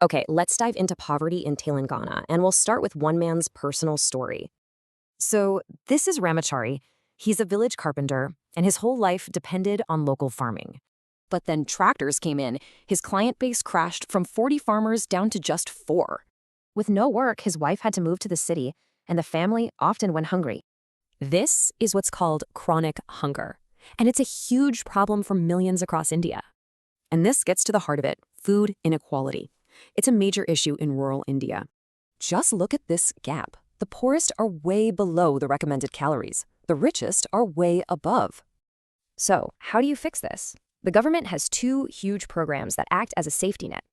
Okay, let's dive into poverty in Telangana, and we'll start with one man's personal story. So, this is Ramachari. He's a village carpenter, and his whole life depended on local farming. But then tractors came in. His client base crashed from 40 farmers down to just 4. With no work, his wife had to move to the city, and the family often went hungry. This is what's called chronic hunger, and it's a huge problem for millions across India. And this gets to the heart of it: food inequality. It's a major issue in rural India. Just look at this gap. The poorest are way below the recommended calories. The richest are way above. So, how do you fix this? The government has 2 huge programs that act as a safety net.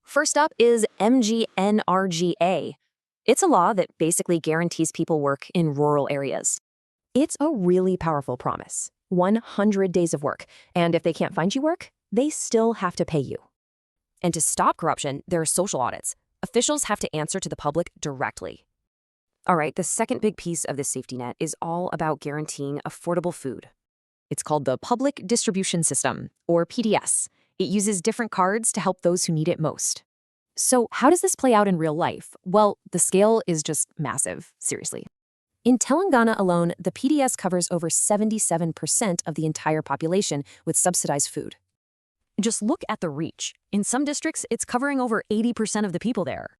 First up is MGNRGA. It's a law that basically guarantees people work in rural areas. It's a really powerful promise. 100 days of work, and if they can't find you work, they still have to pay you. And to stop corruption, there are social audits. Officials have to answer to the public directly. All right, the second big piece of this safety net is all about guaranteeing affordable food. It's called the Public Distribution System, or PDS. It uses different cards to help those who need it most. So how does this play out in real life? Well, the scale is just massive, seriously. In Telangana alone, the PDS covers over 77% of the entire population with subsidized food. Just look at the reach. In some districts, it's covering over 80% of the people there.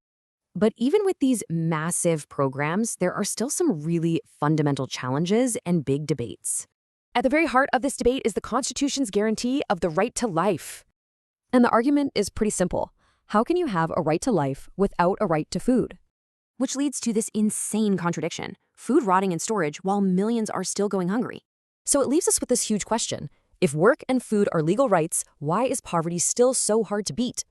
But even with these massive programs, there are still some really fundamental challenges and big debates. At the very heart of this debate is the Constitution's guarantee of the right to life. And the argument is pretty simple. How can you have a right to life without a right to food? Which leads to this insane contradiction: food rotting in storage while millions are still going hungry. So it leaves us with this huge question. If work and food are legal rights, why is poverty still so hard to beat?